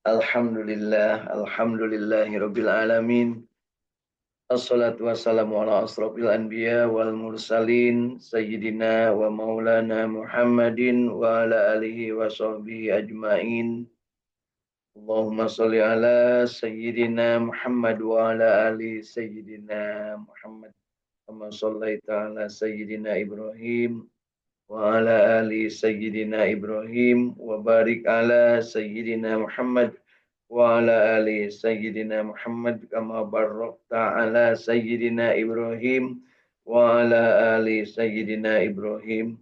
Alhamdulillahirabbil alamin. Assalatu wassalamu ala asrofil anbiya wal mursalin sayyidina wa maulana Muhammadin wa ala alihi wa sahbihi ajmain. Allahumma sholli ala sayyidina Muhammad wa ala ali sayyidina Muhammad. Kama shallaita ala sayyidina Ibrahim wa ala ali sayyidina Ibrahim wa barik ala sayyidina Muhammad wa ala ali sayyidina Muhammad kama barakta ala sayyidina Ibrahim wa ala ali sayyidina Ibrahim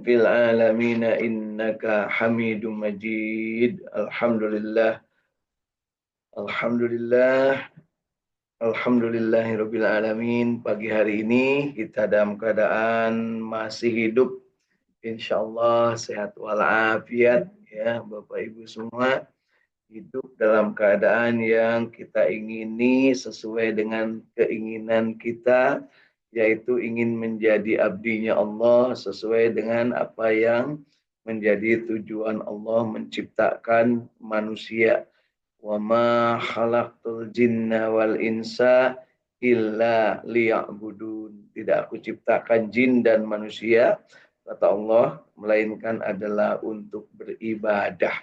fil alamin innaka Hamidum Majid. Alhamdulillah. Alhamdulillahirabbil alamin. Pagi hari ini kita dalam keadaan masih hidup, insyaallah sehat walafiat ya Bapak Ibu semua, hidup dalam keadaan yang kita ingini sesuai dengan keinginan kita, yaitu ingin menjadi abdinya Allah sesuai dengan apa yang menjadi tujuan Allah menciptakan manusia. Wa ma khalaqtul jinna wal insa illa liya'budun. Tidak aku ciptakan jin dan manusia, kata Allah, melainkan adalah untuk beribadah.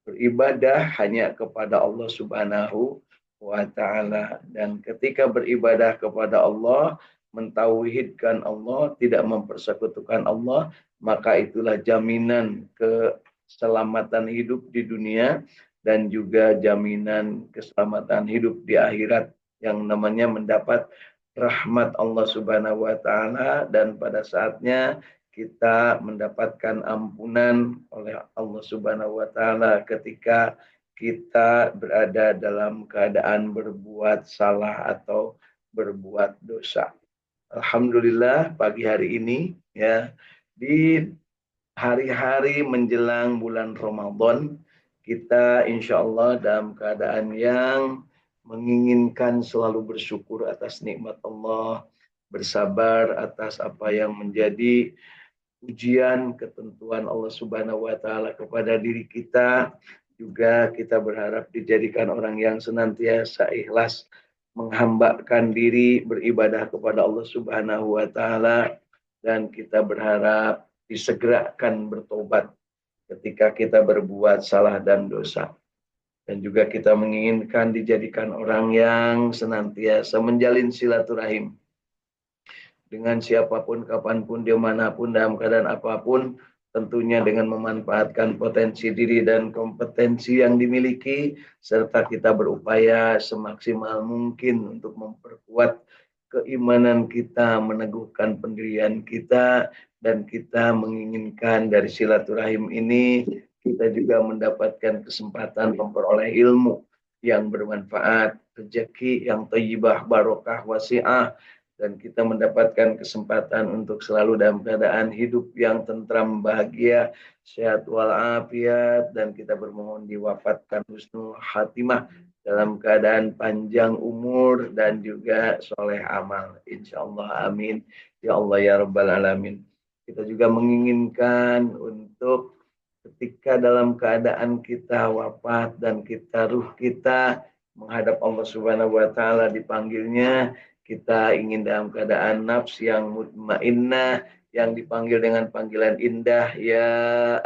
Beribadah hanya kepada Allah Subhanahu wa ta'ala. Dan ketika beribadah kepada Allah, mentauhidkan Allah, tidak mempersekutukan Allah, maka itulah jaminan keselamatan hidup di dunia dan juga jaminan keselamatan hidup di akhirat, yang namanya mendapat rahmat Allah Subhanahu wa taala, dan pada saatnya kita mendapatkan ampunan oleh Allah Subhanahu wa taala ketika kita berada dalam keadaan berbuat salah atau berbuat dosa. Alhamdulillah pagi hari ini ya, di hari-hari menjelang bulan Ramadan, kita insya Allah dalam keadaan yang menginginkan selalu bersyukur atas nikmat Allah, bersabar atas apa yang menjadi ujian ketentuan Allah Subhanahu wa taala kepada diri kita. Juga kita berharap dijadikan orang yang senantiasa ikhlas menghambakan diri beribadah kepada Allah Subhanahu wa taala, dan kita berharap disegerakan bertobat ketika kita berbuat salah dan dosa. Dan juga kita menginginkan dijadikan orang yang senantiasa menjalin silaturahim dengan siapapun, kapanpun, dimanapun, dalam keadaan apapun, tentunya dengan memanfaatkan potensi diri dan kompetensi yang dimiliki, serta kita berupaya semaksimal mungkin untuk memperkuat keimanan kita, meneguhkan pendirian kita, dan kita menginginkan dari silaturahim ini kita juga mendapatkan kesempatan memperoleh ilmu yang bermanfaat, rezeki yang thayyibah, barokah, wasi'ah, dan kita mendapatkan kesempatan untuk selalu dalam keadaan hidup yang tentram, bahagia, sehat walafiat, dan kita bermohon diwafatkan husnul khatimah dalam keadaan panjang umur dan juga soleh amal, insyaallah, amin ya Allah ya rabbal alamin. Kita juga menginginkan untuk ketika dalam keadaan kita wafat dan ruh kita menghadap Allah Subhanahu wa taala, dipanggilnya, kita ingin dalam keadaan nafs yang mutmainnah, yang dipanggil dengan panggilan indah, ya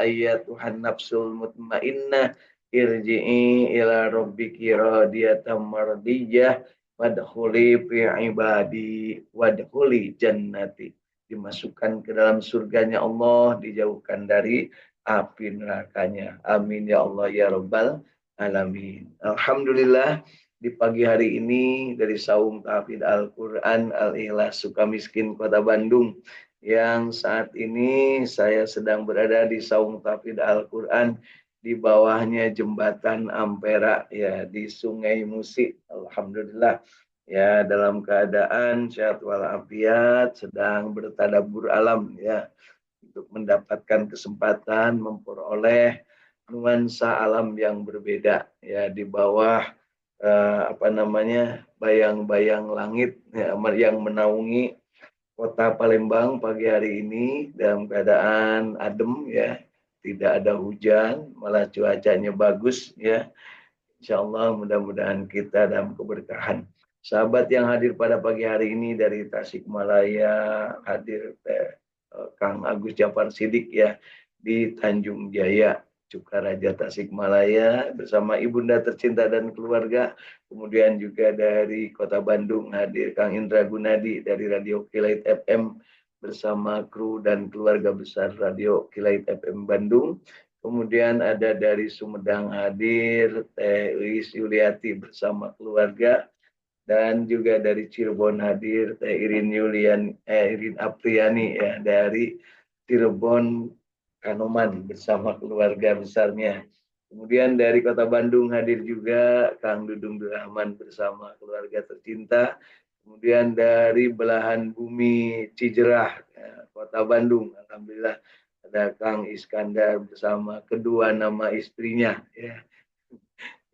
ayyatuhan nafsul mutmainnah irji'i ila rabbiki radiyatan mardiyah wadkhuli fi ibadi wadkhuli jannati. Dimasukkan ke dalam surganya Allah, dijauhkan dari api nerakanya. Amin ya Allah ya rabbal alamin. Alhamdulillah, di pagi hari ini dari Saung Tahfidz Al-Quran Al-Ikhlas Sukamiskin Kota Bandung, yang saat ini saya sedang berada di Saung Tahfidz Al-Quran di bawahnya jembatan Ampera ya, di Sungai Musi. Alhamdulillah ya, dalam keadaan sehat walafiat, sedang bertadabbur alam ya, untuk mendapatkan kesempatan memperoleh nuansa alam yang berbeda ya, di bawah bayang-bayang langit ya, yang menaungi Kota Palembang pagi hari ini dalam keadaan adem ya, tidak ada hujan, malah cuacanya bagus ya. Insya Allah mudah-mudahan kita dalam keberkahan. Sahabat yang hadir pada pagi hari ini dari Tasikmalaya, hadir Kang Agus Jafar Sidik ya di Tanjung Jaya, Sukaraja Tasikmalaya bersama ibunda tercinta dan keluarga. Kemudian juga dari Kota Bandung hadir Kang Indra Gunadi dari Radio Kilait FM bersama kru dan keluarga besar Radio Kilait FM Bandung. Kemudian ada dari Sumedang hadir Teh Iis Yuliati bersama keluarga, dan juga dari Cirebon hadir Teh Irin Apriani ya dari Cirebon Kanoman bersama keluarga besarnya. Kemudian dari Kota Bandung hadir juga Kang Dudung Rahman bersama keluarga tercinta. Kemudian dari belahan bumi Cijerah, ya, Kota Bandung, alhamdulillah ada Kang Iskandar bersama kedua nama istrinya, ya,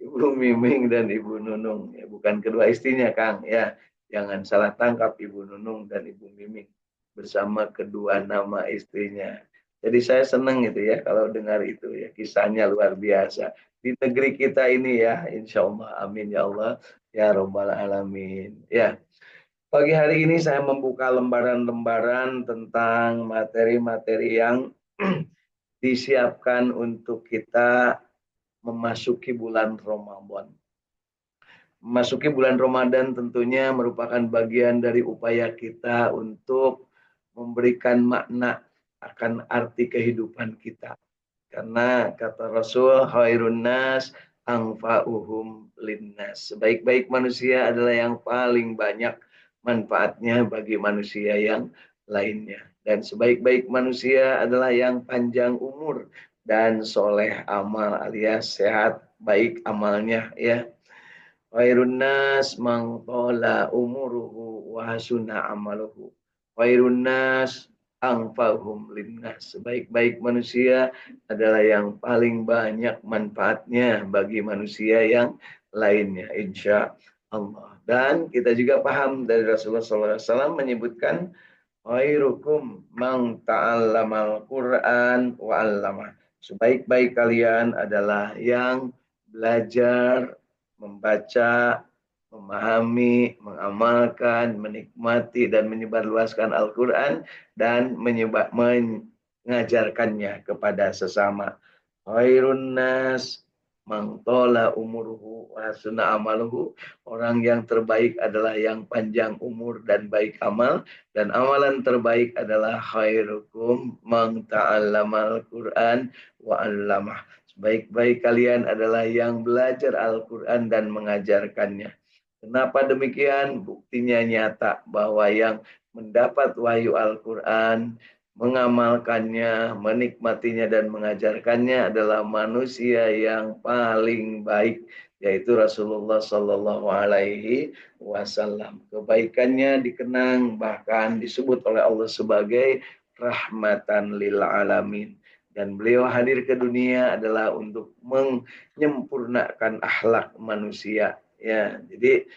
Ibu Miming dan Ibu Nunung. Ya, bukan kedua istrinya, Kang. Ya, jangan salah tangkap, Ibu Nunung dan Ibu Miming bersama kedua nama istrinya. Jadi saya senang gitu ya kalau dengar itu ya, kisahnya luar biasa di negeri kita ini ya, insya Allah, amin ya Allah, ya Robbal Alamin. Ya, pagi hari ini saya membuka lembaran-lembaran tentang materi-materi yang disiapkan untuk kita memasuki bulan Ramadan. Memasuki bulan Ramadan tentunya merupakan bagian dari upaya kita untuk memberikan makna akan arti kehidupan kita. Karena kata Rasul, khairun nas anfa'uhum linnas. Sebaik-baik manusia adalah yang paling banyak manfaatnya bagi manusia yang lainnya. Dan sebaik-baik manusia adalah yang panjang umur dan soleh amal alias sehat baik amalnya ya. Khairun nas man qala umuruhu wa hasuna amaluhu. Khairun nas anfa'uhum linnas. Sebaik-baik manusia adalah yang paling banyak manfaatnya bagi manusia yang lainnya, insya Allah. Dan kita juga paham dari Rasulullah SAW menyebutkan khairukum man ta'allamal Qur'an wa 'allamah. Sebaik-baik kalian adalah yang belajar, membaca, memahami, mengamalkan, menikmati dan menyebarluaskan Al-Qur'an dan mengajarkannya kepada sesama. Khairun nas mangtola umuruhu hasuna amaluhu. Orang yang terbaik adalah yang panjang umur dan baik amal, dan amalan terbaik adalah khairukum man ta'allamal Qur'an wa 'allamah. Sebaik-baik kalian adalah yang belajar Al-Qur'an dan mengajarkannya. Kenapa demikian? Buktinya nyata bahwa yang mendapat wahyu Al-Qur'an, mengamalkannya, menikmatinya dan mengajarkannya adalah manusia yang paling baik, yaitu Rasulullah Sallallahu Alaihi Wasallam. Kebaikannya dikenang bahkan disebut oleh Allah sebagai rahmatan lil alamin. Dan beliau hadir ke dunia adalah untuk menyempurnakan akhlak manusia. Ya, jadi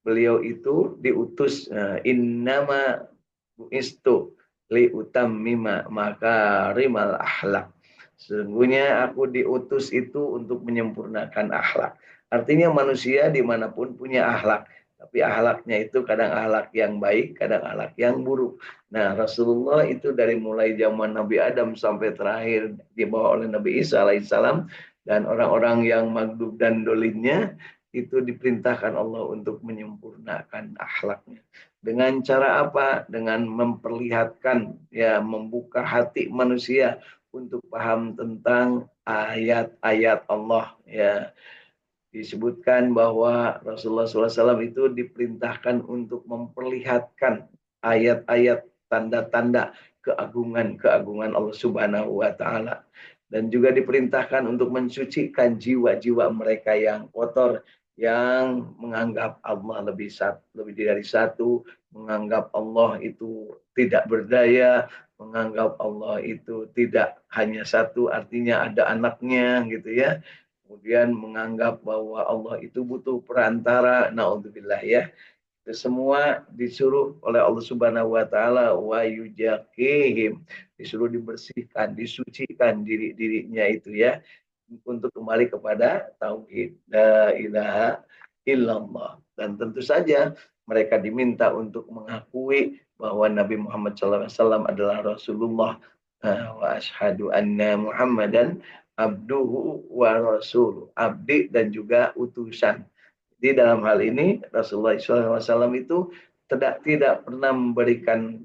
beliau itu diutus innama buistu li utammima makarimal akhlak. Sesungguhnya aku diutus itu untuk menyempurnakan akhlak. Artinya manusia dimanapun punya akhlak. Tapi akhlaknya itu kadang akhlak yang baik, kadang akhlak yang buruk. Nah, Rasulullah itu dari mulai zaman Nabi Adam sampai terakhir dibawa oleh Nabi Isa alaihissalam dan orang-orang yang maghdub dan dolinnya itu diperintahkan Allah untuk menyempurnakan akhlaknya. Dengan cara apa? Dengan memperlihatkan, ya, membuka hati manusia untuk paham tentang ayat-ayat Allah. Ya, disebutkan bahwa Rasulullah SAW itu diperintahkan untuk memperlihatkan ayat-ayat tanda-tanda keagungan Allah Subhanahu wa taala, dan juga diperintahkan untuk mensucikan jiwa-jiwa mereka yang kotor, yang menganggap Allah lebih dari satu, menganggap Allah itu tidak berdaya, menganggap Allah itu tidak hanya satu, artinya ada anaknya gitu ya. Kemudian menganggap bahwa Allah itu butuh perantara, naudzubillah ya. Itu semua disuruh oleh Allah Subhanahu wa taala wa yujakihim, disuruh dibersihkan, disucikan dirinya itu ya untuk kembali kepada tauhid la ilaha illallah. Dan tentu saja mereka diminta untuk mengakui bahwa Nabi Muhammad SAW adalah Rasulullah wa ashhadu anna Muhammadan abduhu wa rasuluh, abdi dan juga utusan. Jadi dalam hal ini Rasulullah SAW itu tidak pernah memberikan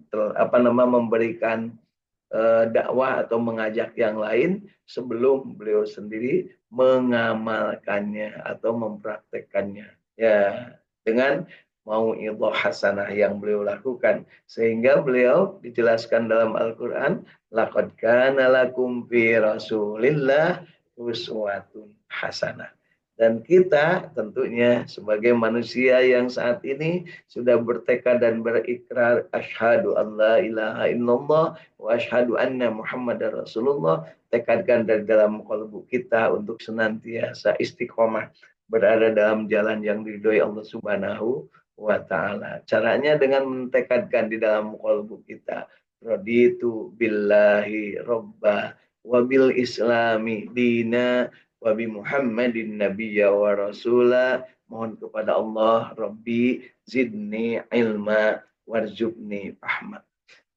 dakwah atau mengajak yang lain sebelum beliau sendiri mengamalkannya atau mempraktekkannya. Ya, dengan mau'idhah hasanah yang beliau lakukan, sehingga beliau dijelaskan dalam Al-Qur'an, laqad kana lakum fi Rasulillah uswatun hasanah. Dan kita tentunya sebagai manusia yang saat ini sudah bertekad dan berikrar asyhadu an la ilaha illallah wa asyhadu anna Muhammadar Rasulullah, tekadkan dari dalam kalbu kita untuk senantiasa istiqomah berada dalam jalan yang diridhoi Allah Subhanahu wa taala. Caranya dengan mentekadkan di dalam kalbu kita, raditu billahi robba wa bil islami dina wa bi Muhammadin nabiyya wa rasula. Mohon kepada Allah, Rabbi zidni ilma warzuqni fahma.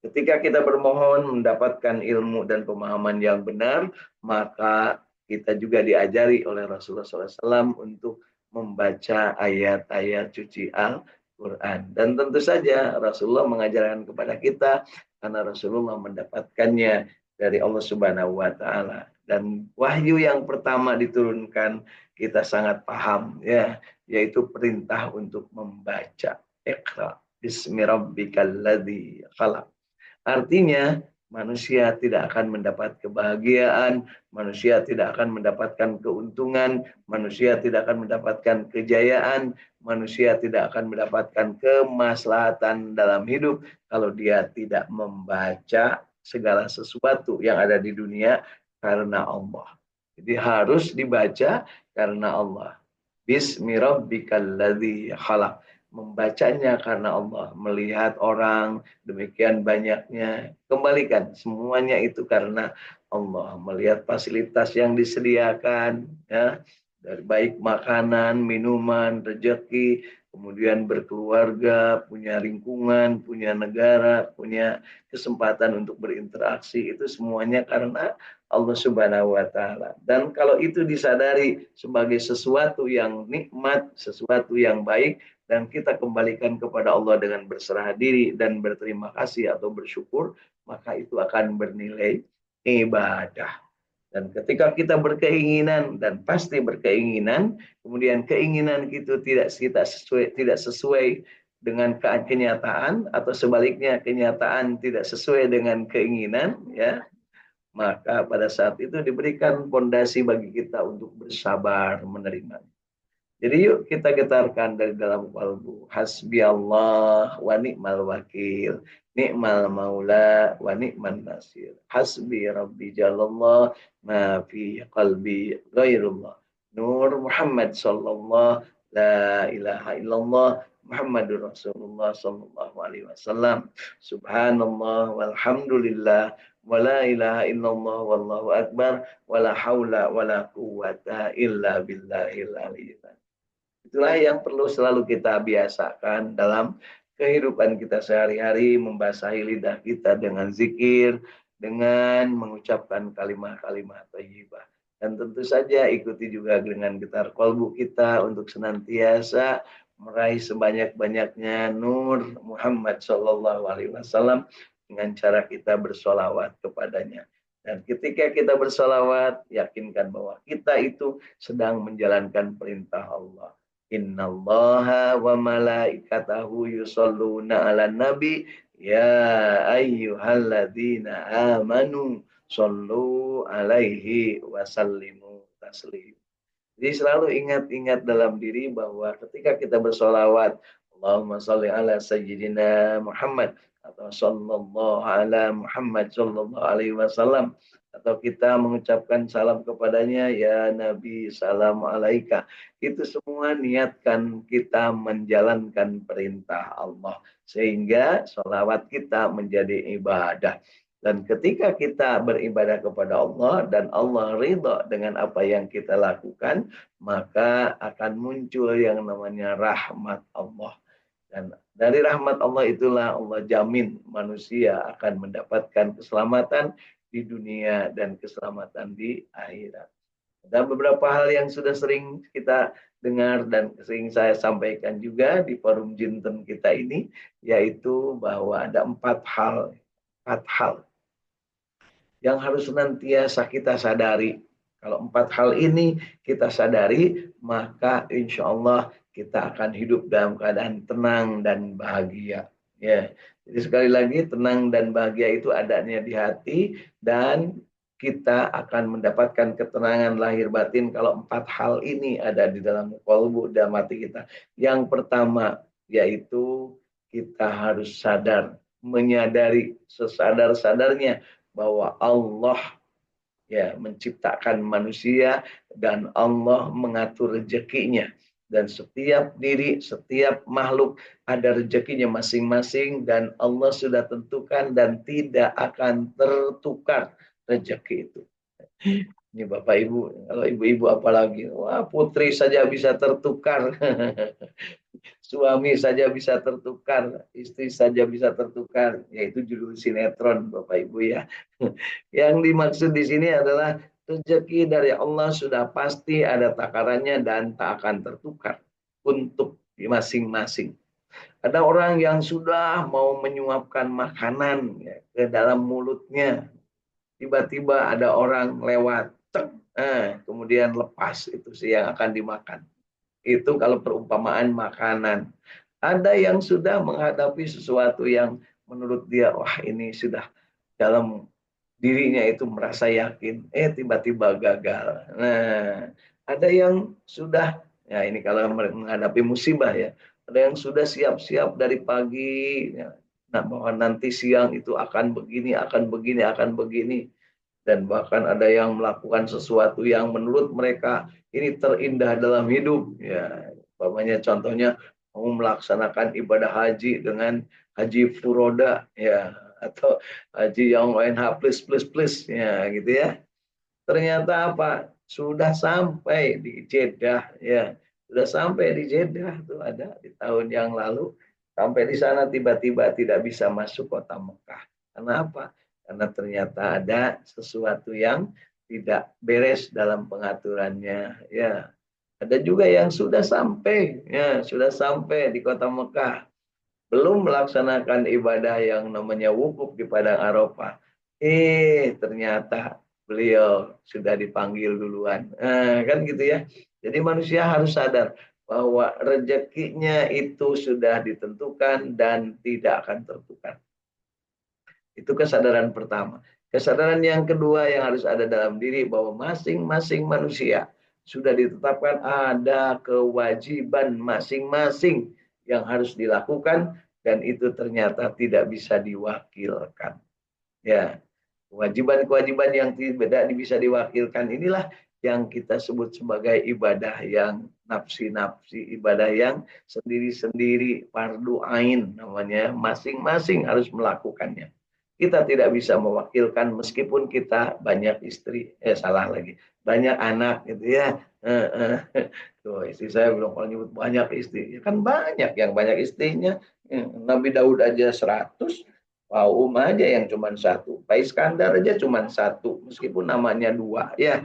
Ketika kita bermohon mendapatkan ilmu dan pemahaman yang benar, maka kita juga diajari oleh Rasulullah SAW untuk membaca ayat-ayat suci Al-Quran. Dan tentu saja Rasulullah mengajarkan kepada kita karena Rasulullah mendapatkannya dari Allah Subhanahu wa taala. Dan wahyu yang pertama diturunkan kita sangat paham ya, yaitu perintah untuk membaca. Iqra bismi rabbikal ladzi khalaq. Artinya manusia tidak akan mendapat kebahagiaan, manusia tidak akan mendapatkan keuntungan, manusia tidak akan mendapatkan kejayaan, manusia tidak akan mendapatkan kemaslahatan dalam hidup kalau dia tidak membaca segala sesuatu yang ada di dunia karena Allah. Jadi harus dibaca karena Allah. Bismi rabbikal ladzi khalaq. Membacanya karena Allah, melihat orang demikian banyaknya, kembalikan semuanya itu karena Allah. Melihat fasilitas yang disediakan ya, dari baik makanan, minuman, rezeki, kemudian berkeluarga, punya lingkungan, punya negara, punya kesempatan untuk berinteraksi, itu semuanya karena Allah Subhanahu wa taala. Dan kalau itu disadari sebagai sesuatu yang nikmat, sesuatu yang baik, dan kita kembalikan kepada Allah dengan berserah diri dan berterima kasih atau bersyukur, maka itu akan bernilai ibadah. Dan ketika kita berkeinginan dan pasti berkeinginan, kemudian keinginan itu tidak sesuai dengan kenyataan, atau sebaliknya kenyataan tidak sesuai dengan keinginan, ya, maka pada saat itu diberikan fondasi bagi kita untuk bersabar menerima. Jadi yuk kita getarkan dari dalam kalbu. Hasbi Allah wa ni'mal wakil. Ni'mal maula wa ni'man nasir. Hasbi Rabbi jalallah ma fi qalbi ghairullah. Nur Muhammad sallallahu la ilaha illallah Muhammadur Rasulullah sallallahu alaihi wasallam. Subhanallah walhamdulillah wa la ilaha illallah wallahu akbar wa la haula wa la quwwata illa billahil aliyyil. Itulah yang perlu selalu kita biasakan dalam kehidupan kita sehari-hari, membasahi lidah kita dengan zikir, dengan mengucapkan kalimat-kalimat thayyibah. Dan tentu saja ikuti juga dengan getar kolbu kita untuk senantiasa meraih sebanyak-banyaknya nur Muhammad Shallallahu Alaihi Wasallam dengan cara kita bersolawat kepadanya. Dan ketika kita bersolawat, yakinkan bahwa kita itu sedang menjalankan perintah Allah. Innallaha wa malaikatahu yusholluna ala nabi ya ayyuhalladzina amanu shollu alaihi wasallimu taslim. Jadi selalu ingat-ingat dalam diri bahwa ketika kita bersolawat, Allahumma sholli ala sayyidina Muhammad atau sallallahu ala Muhammad sallallahu alaihi wasallam, atau kita mengucapkan salam kepadanya, ya Nabi salam alaika. Itu semua niatkan kita menjalankan perintah Allah. Sehingga sholawat kita menjadi ibadah. Dan ketika kita beribadah kepada Allah dan Allah ridha dengan apa yang kita lakukan, maka akan muncul yang namanya rahmat Allah. Dan dari rahmat Allah itulah Allah jamin manusia akan mendapatkan keselamatan di dunia dan keselamatan di akhirat. Ada beberapa hal yang sudah sering kita dengar dan sering saya sampaikan juga di forum Jinten kita ini, yaitu bahwa ada empat hal yang harus senantiasa kita sadari. Kalau empat hal ini kita sadari, maka insya Allah kita akan hidup dalam keadaan tenang dan bahagia. Ya, jadi sekali lagi tenang dan bahagia itu adanya di hati dan kita akan mendapatkan ketenangan lahir batin kalau empat hal ini ada di dalam kalbu dan hati kita. Yang pertama yaitu kita harus sadar, menyadari sesadar-sadarnya bahwa Allah ya menciptakan manusia dan Allah mengatur rezekinya, dan setiap diri, setiap makhluk ada rezekinya masing-masing dan Allah sudah tentukan dan tidak akan tertukar rezeki itu. Ini Bapak Ibu, kalau ibu-ibu apalagi, wah putri saja bisa tertukar. Suami saja bisa tertukar, istri saja bisa tertukar, yaitu judul sinetron Bapak Ibu ya. Yang dimaksud di sini adalah rezeki dari Allah sudah pasti ada takarannya dan tak akan tertukar untuk masing-masing. Ada orang yang sudah mau menyuapkan makanan ya, ke dalam mulutnya, tiba-tiba ada orang lewat, cek, kemudian lepas itu sih yang akan dimakan. Itu kalau perumpamaan makanan. Ada yang sudah menghadapi sesuatu yang menurut dia, wah ini sudah dalam dirinya itu merasa yakin, tiba-tiba gagal. Nah, ada yang sudah, ya ini kalau menghadapi musibah ya, ada yang sudah siap-siap dari pagi, ya, nah bahwa nanti siang itu akan begini, akan begini, akan begini. Dan bahkan ada yang melakukan sesuatu yang menurut mereka ini terindah dalam hidup. Ya, umpamanya contohnya mau melaksanakan ibadah haji dengan haji furoda, ya, atau haji yang ONH plus ya gitu ya. Ternyata apa? Sudah sampai di Jeddah ya. Sudah sampai di Jeddah tuh ada di tahun yang lalu. Sampai di sana tiba-tiba tidak bisa masuk kota Mekah. Kenapa? Karena ternyata ada sesuatu yang tidak beres dalam pengaturannya ya. Ada juga yang sudah sampai ya, sudah sampai di kota Mekah, belum melaksanakan ibadah yang namanya wukuf di padang Arafah. Ternyata beliau sudah dipanggil duluan. Kan gitu ya. Jadi manusia harus sadar bahwa rezekinya itu sudah ditentukan dan tidak akan tertukar. Itu kesadaran pertama. Kesadaran yang kedua yang harus ada dalam diri bahwa masing-masing manusia sudah ditetapkan ada kewajiban masing-masing yang harus dilakukan dan itu ternyata tidak bisa diwakilkan. Ya, kewajiban-kewajiban yang tidak bisa diwakilkan inilah yang kita sebut sebagai ibadah yang nafsi-nafsi, ibadah yang sendiri-sendiri, fardu ain namanya, masing-masing harus melakukannya. Kita tidak bisa mewakilkan meskipun kita banyak istri, salah lagi, banyak anak gitu ya. Tuh, istri saya belum pernah nyebut banyak istri, ya kan banyak yang banyak istrinya. Nabi Daud aja 100, Wow, aja yang cuma satu. Pak Iskandar aja cuma satu, meskipun namanya dua, ya.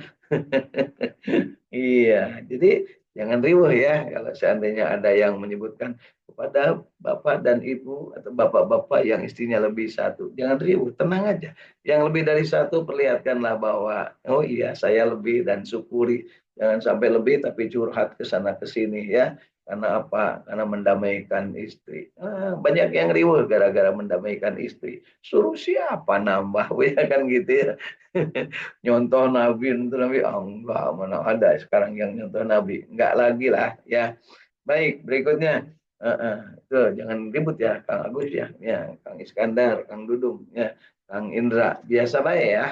Iya, jadi jangan riuh ya kalau seandainya ada yang menyebutkan kepada bapak dan ibu atau bapak-bapak yang istrinya lebih satu. Jangan riuh, tenang aja. Yang lebih dari satu perlihatkanlah bahwa, oh iya saya lebih dan syukuri. Jangan sampai lebih tapi curhat ke sana ke sini ya. Karena apa? Karena mendamaikan istri. Banyak yang riuh gara-gara mendamaikan istri. Suruh siapa nambah? Ya kan gitu ya. Nyontoh Nabi, Nabi, enggak, mana ada sekarang yang nyontoh Nabi. Enggak lagi lah ya. Baik, berikutnya. Tuh, jangan ribut ya, Kang Agus ya. Ya, Kang Iskandar, Kang Dudung, ya, Kang Indra. Biasa baik ya.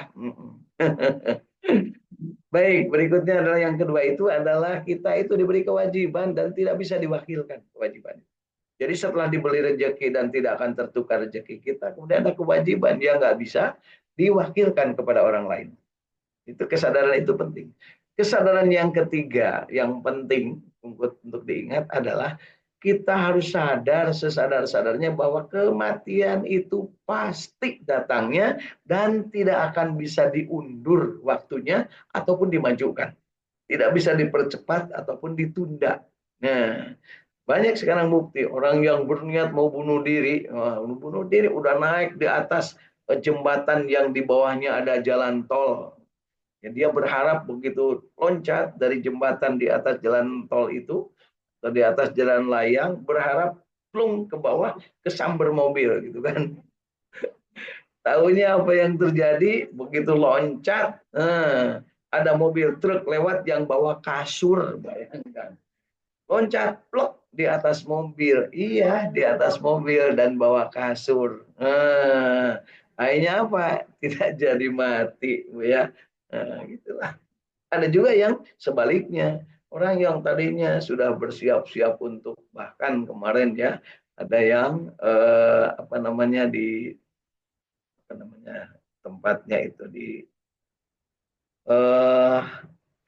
Baik, berikutnya adalah yang kedua itu adalah kita itu diberi kewajiban dan tidak bisa diwakilkan kewajiban. Jadi setelah diberi rezeki dan tidak akan tertukar rezeki kita, kemudian ada kewajiban yang nggak bisa diwakilkan kepada orang lain. Itu kesadaran itu penting. Kesadaran yang ketiga yang penting untuk diingat adalah kita harus sadar sesadar-sadarnya bahwa kematian itu pasti datangnya dan tidak akan bisa diundur waktunya ataupun dimajukan. Tidak bisa dipercepat ataupun ditunda. Nah, banyak sekarang bukti orang yang berniat mau bunuh diri, bunuh diri udah naik di atas jembatan yang di bawahnya ada jalan tol. Ya, dia berharap begitu loncat dari jembatan di atas jalan tol itu atau di atas jalan layang, berharap plung ke bawah kesamber mobil gitu kan. Tahunya apa yang terjadi begitu loncat, ada mobil truk lewat yang bawa kasur, bayangkan. Loncat plok di atas mobil, iya di atas mobil dan bawa kasur. Akhirnya apa? Tidak jadi mati, ya. Gitulah. Ada juga yang sebaliknya, orang yang tadinya sudah bersiap-siap untuk bahkan kemarin ya ada yang apa namanya di apa namanya tempatnya itu di eh,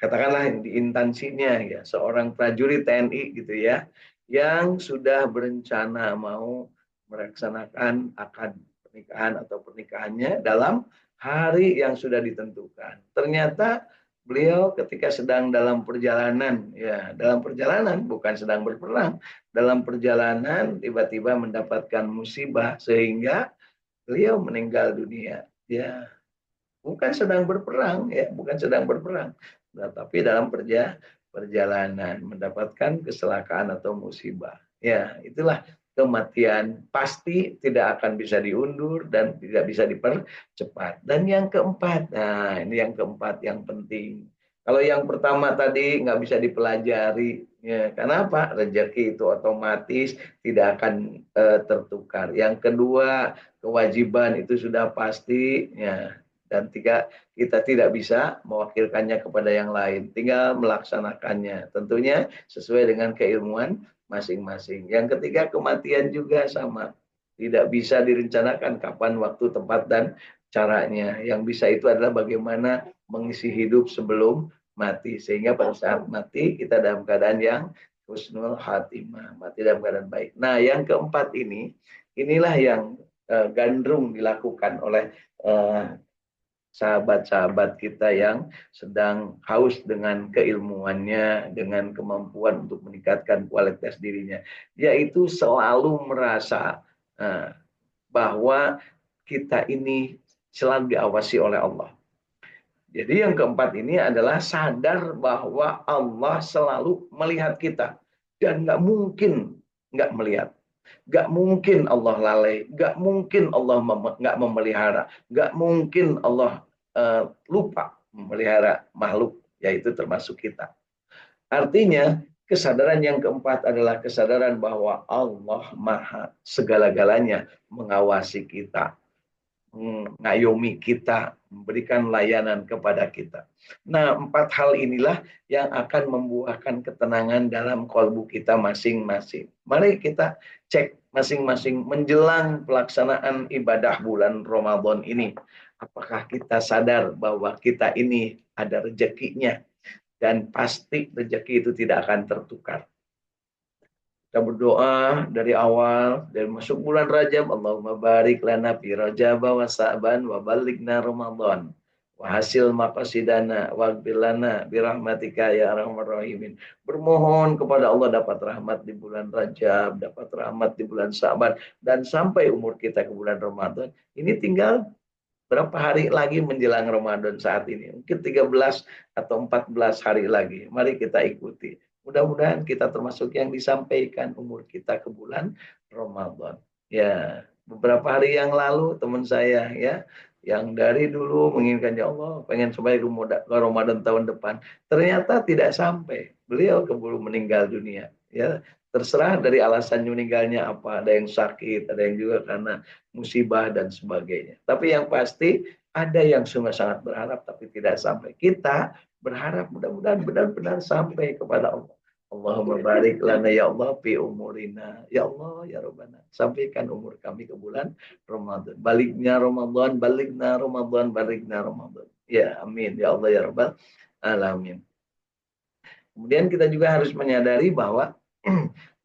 katakanlah di instansinya ya seorang prajurit TNI gitu ya yang sudah berencana mau melaksanakan akad pernikahan atau pernikahannya dalam hari yang sudah ditentukan. Ternyata beliau ketika sedang dalam perjalanan ya dalam perjalanan bukan sedang berperang dalam perjalanan tiba-tiba mendapatkan musibah sehingga beliau meninggal dunia ya bukan sedang berperang ya bukan sedang berperang nah, tapi dalam perjalanan mendapatkan kecelakaan atau musibah ya itulah kematian pasti tidak akan bisa diundur dan tidak bisa dipercepat dan yang keempat nah ini yang keempat yang penting kalau yang pertama tadi nggak bisa dipelajari ya kenapa rezeki itu otomatis tidak akan tertukar yang kedua kewajiban itu sudah pasti ya dan tiga kita tidak bisa mewakilkannya kepada yang lain tinggal melaksanakannya tentunya sesuai dengan keilmuan masing-masing yang ketiga kematian juga sama tidak bisa direncanakan kapan waktu tempat dan caranya yang bisa itu adalah bagaimana mengisi hidup sebelum mati sehingga pada saat mati kita dalam keadaan yang husnul khatimah mati dalam keadaan baik nah yang keempat inilah yang gandrung dilakukan oleh sahabat-sahabat kita yang sedang haus dengan keilmuannya, dengan kemampuan untuk meningkatkan kualitas dirinya, yaitu selalu merasa bahwa kita ini selalu diawasi oleh Allah. Jadi yang keempat ini adalah sadar bahwa Allah selalu melihat kita dan nggak mungkin nggak melihat. Gak mungkin Allah lalai, gak mungkin Allah nggak memelihara, gak mungkin Allah lupa memelihara makhluk, yaitu termasuk kita. Artinya, kesadaran yang keempat adalah kesadaran bahwa Allah Maha segala-galanya mengawasi kita, mengayomi kita, memberikan layanan kepada kita. Nah, empat hal inilah yang akan membuahkan ketenangan dalam kalbu kita masing-masing. Mari kita cek masing-masing menjelang pelaksanaan ibadah bulan Ramadan ini. Apakah kita sadar bahwa kita ini ada rezekinya dan pasti rezeki itu tidak akan tertukar. Kita berdoa dari awal dari masuk bulan Rajab Allahumma barik lana fi Rajab wa Sa'ban wa balighna Ramadan wa hasil maqasidana waghfir lana bi rahmatika ya arhamar rahimin. Bermohon kepada Allah dapat rahmat di bulan Rajab, dapat rahmat di bulan Sa'ban dan sampai umur kita ke bulan Ramadan. Ini tinggal berapa hari lagi menjelang Ramadan saat ini? Mungkin 13 atau 14 hari lagi. Mari kita ikuti. Mudah-mudahan kita termasuk yang disampaikan umur kita ke bulan Ramadan. Ya, beberapa hari yang lalu teman saya ya yang dari dulu menginginkan ya Allah pengen sampai ke Ramadan tahun depan. Ternyata tidak sampai. Beliau keburu meninggal dunia. Ya, terserah dari alasan meninggalnya apa. Ada yang sakit, ada yang juga karena musibah dan sebagainya. Tapi yang pasti Ada yang sungguh sangat berharap tapi tidak sampai. Kita berharap mudah-mudahan benar-benar sampai kepada Allah. Allahumma barik lana ya Allah fi umurina. Ya Allah ya Rabbana. Sampaikan umur kami ke bulan Ramadan. Baliknya Ramadan, balikna Ramadan, balikna Ramadan. Ya amin. Ya Allah ya Rabbal alamin. Kemudian kita juga harus menyadari bahwa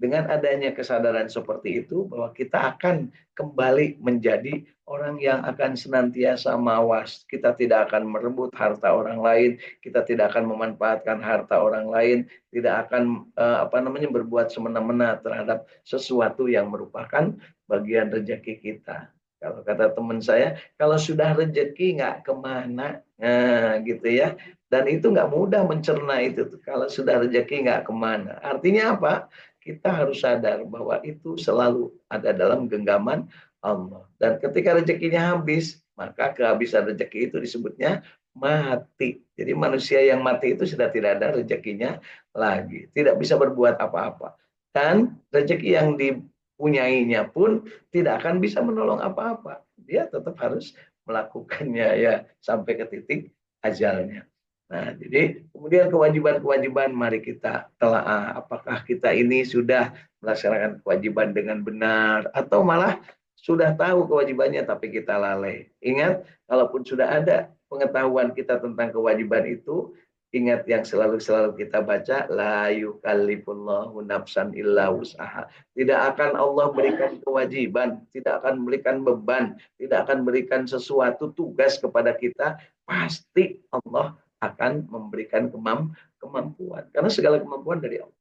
dengan adanya kesadaran seperti itu, bahwa kita akan kembali menjadi orang yang akan senantiasa mawas. Kita tidak akan merebut harta orang lain, kita tidak akan memanfaatkan harta orang lain, tidak akan berbuat semena-mena terhadap sesuatu yang merupakan bagian rezeki kita. Kalau kata teman saya, kalau sudah rezeki nggak kemana, nah, gitu ya. Dan itu nggak mudah mencerna itu. Kalau sudah rezeki nggak kemana. Artinya apa? Kita harus sadar bahwa itu selalu ada dalam genggaman Allah. Dan ketika rezekinya habis, maka kehabisan rezeki itu disebutnya mati. Jadi manusia yang mati itu sudah tidak ada rezekinya lagi. Tidak bisa berbuat apa-apa. Dan rezeki yang dipunyainya pun tidak akan bisa menolong apa-apa. Dia tetap harus melakukannya ya sampai ke titik ajalnya. Nah, jadi kemudian kewajiban-kewajiban mari kita telah apakah kita ini sudah melaksanakan kewajiban dengan benar atau malah sudah tahu kewajibannya tapi kita lalai. Ingat, kalaupun sudah ada pengetahuan kita tentang kewajiban itu, ingat yang selalu kita baca, la yukallifullahu nafsan illa wus'aha. Tidak akan Allah berikan kewajiban, tidak akan memberikan beban, tidak akan berikan sesuatu tugas kepada kita, pasti Allah akan memberikan kemampuan. Karena segala kemampuan dari Allah.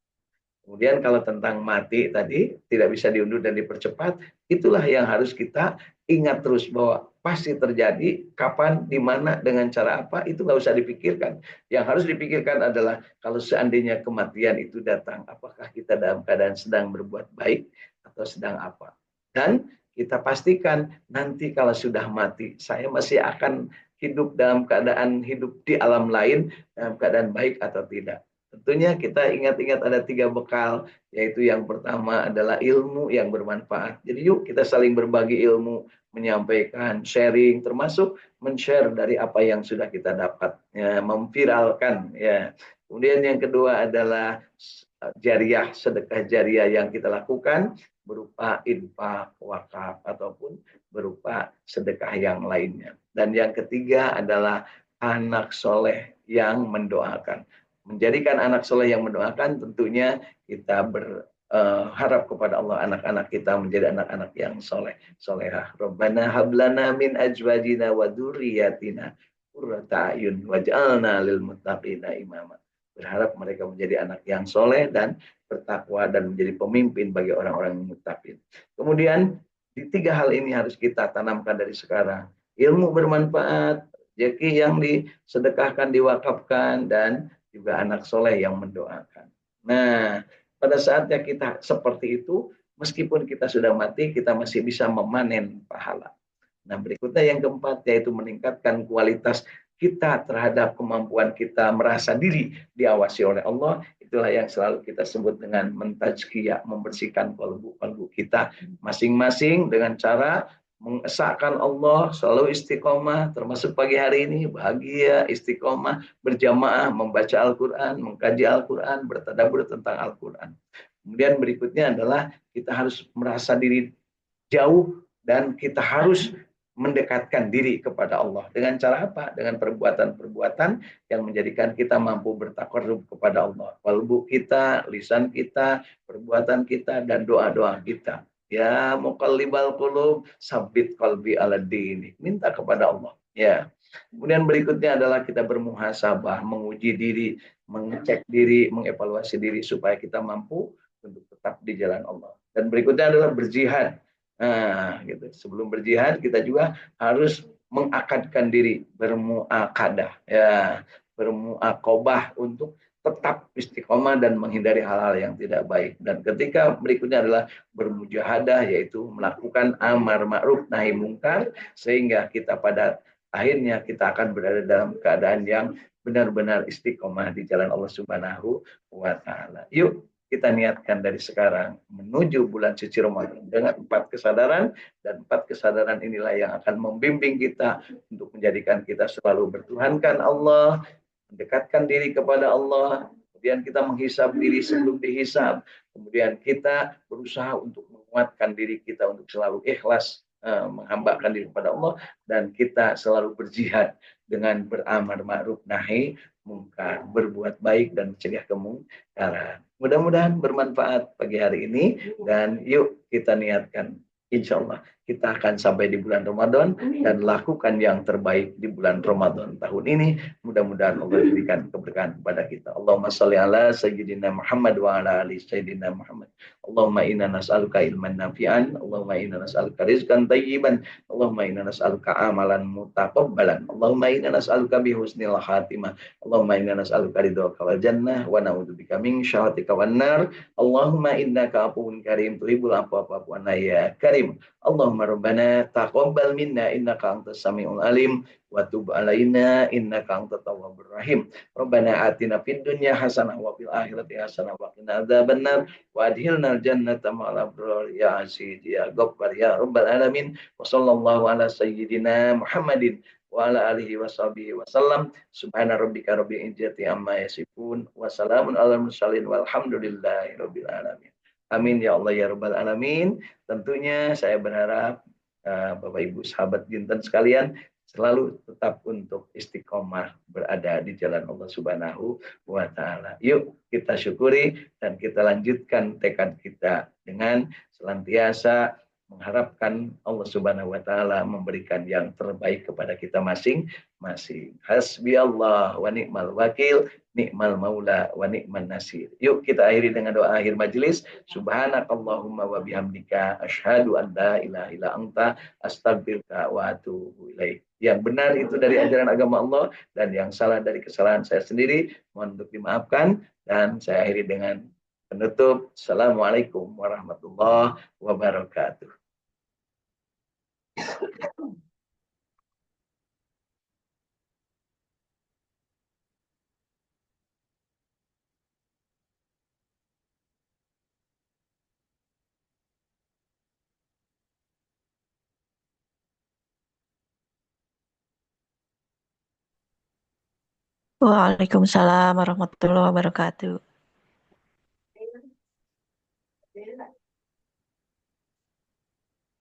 Kemudian kalau tentang mati tadi, tidak bisa diundur dan dipercepat, itulah yang harus kita ingat terus bahwa pasti terjadi, kapan, di mana, dengan cara apa, itu nggak usah dipikirkan. Yang harus dipikirkan adalah kalau seandainya kematian itu datang, apakah kita dalam keadaan sedang berbuat baik atau sedang apa. Dan kita pastikan nanti kalau sudah mati, saya masih akan hidup dalam keadaan hidup di alam lain, dalam keadaan baik atau tidak. Tentunya kita ingat-ingat ada 3 bekal, yaitu yang pertama adalah ilmu yang bermanfaat. Jadi yuk kita saling berbagi ilmu, menyampaikan, sharing, termasuk men-share dari apa yang sudah kita dapat, ya, memviralkan. Ya. Kemudian yang kedua adalah jariah, sedekah jariah yang kita lakukan berupa infak, wakaf, ataupun berupa sedekah yang lainnya. Dan yang ketiga adalah anak soleh yang mendoakan. Menjadikan anak soleh yang mendoakan, tentunya kita berharap kepada Allah anak-anak kita menjadi anak-anak yang soleh, solehah. Rabbana hablana min ajwajina wa dzurriyyatina qurrata a'yun waj'alna lil muttaqina imama. Berharap mereka menjadi anak yang soleh dan bertakwa dan menjadi pemimpin bagi orang-orang yang muttaqin. Kemudian di 3 hal ini harus kita tanamkan dari sekarang. Ilmu bermanfaat, rezeki yang disedekahkan, diwakafkan, dan juga anak soleh yang mendoakan. Nah, pada saatnya kita seperti itu, meskipun kita sudah mati, kita masih bisa memanen pahala. Nah, berikutnya yang keempat, yaitu meningkatkan kualitas kita terhadap kemampuan kita merasa diri diawasi oleh Allah. Itulah yang selalu kita sebut dengan mentazkiyah, membersihkan kalbu kita masing-masing dengan cara mengesahkan Allah, selalu istiqomah, termasuk pagi hari ini bahagia, istiqomah, berjamaah, membaca Al-Quran, mengkaji Al-Quran, bertadabbur tentang Al-Quran. Kemudian berikutnya adalah kita harus merasa diri jauh dan kita harus mendekatkan diri kepada Allah. Dengan cara apa? Dengan perbuatan-perbuatan yang menjadikan kita mampu bertakarrub kepada Allah. Kalbu kita, lisan kita, perbuatan kita, dan doa-doa kita. Ya muqallibal qulub, sabit qalbi ala dini. Minta kepada Allah. Ya. Kemudian berikutnya adalah kita bermuhasabah, menguji diri, mengecek diri, mengevaluasi diri supaya kita mampu untuk tetap di jalan Allah. Dan berikutnya adalah berjihad. Nah, gitu. Sebelum berjihad kita juga harus mengakadkan diri, bermuakadah, ya, bermuakobah untuk tetap istiqomah dan menghindari hal-hal yang tidak baik. Dan ketika berikutnya adalah bermujahadah, yaitu melakukan amar ma'ruf nahi mungkar, sehingga kita pada akhirnya kita akan berada dalam keadaan yang benar-benar istiqomah di jalan Allah Subhanahu wa taala. Yuk kita niatkan dari sekarang menuju bulan suci Ramadan dengan 4 kesadaran, dan 4 kesadaran inilah yang akan membimbing kita untuk menjadikan kita selalu bertuhankan Allah, mendekatkan diri kepada Allah, kemudian kita menghisab diri sebelum dihisab, kemudian kita berusaha untuk menguatkan diri kita untuk selalu ikhlas menghambakan diri kepada Allah, dan kita selalu berjihad dengan beramar ma'ruf nahi mungkar, berbuat baik dan mencegah kemungkaran. Mudah-mudahan bermanfaat pagi hari ini, dan yuk kita niatkan insya Allah kita akan sampai di bulan Ramadan dan lakukan yang terbaik di bulan Ramadan tahun ini. Mudah-mudahan Allah berikan keberkahan kepada kita. Allahumma sholli ala sayyidina Muhammad wa ala ali sayyidina Muhammad. Allahumma inna nas'aluka ilman nafi'an, Allahumma inna nas'aluka rizqan thayyiban, Allahumma inna nas'aluka amalan mutaqabbalan, Allahumma inna nas'aluka bi husnil khatimah, Allahumma inna nas'aluka ridhaka wal jannah wa na'udzubika min syarrika wan nar. Allahumma innaka afuwun karim tuhibbul afwa fa'fu anna ya karim. Allahumma rabbana taqabbal minna innaka antas samiul alim wa tub alaina innaka antat tawwabur rahim. Rabbana atina fid dunya hasanah wa fil akhirati hasanah wa qina adzabannar wa adkhilnal jannata ma'al abrar ya aziz ya ghaffar ya rabbal alamin. Wa sallallahu ala sayyidina Muhammadin wa ala alihi wa sahbihi wa sallam. Subhana rabbika rabbil izzati amma yasifun wa salamun alal mursalin walhamdulillahi rabbil alamin. Amin ya Allah ya rabbal alamin. Tentunya saya berharap Bapak Ibu sahabat Jinten sekalian selalu tetap untuk istiqomah berada di jalan Allah Subhanahu wa taala. Yuk kita syukuri dan kita lanjutkan tekad kita dengan senantiasa mengharapkan Allah Subhanahu wa taala memberikan yang terbaik kepada kita masing-masing. Hasbi Allah wa ni'mal wakil, ni'mal maula wa ni'man nasir. Yuk kita akhiri dengan doa akhir majelis. Subhanakallahumma wa bihamdika asyhadu an la ilaha illa anta astaghfiruka wa atubu ilaik. Yang benar itu dari ajaran agama Allah, dan yang salah dari kesalahan saya sendiri mohon untuk dimaafkan. Dan saya akhiri dengan penutup. Assalamualaikum warahmatullahi wabarakatuh. Waalaikumsalam warahmatullahi wabarakatuh.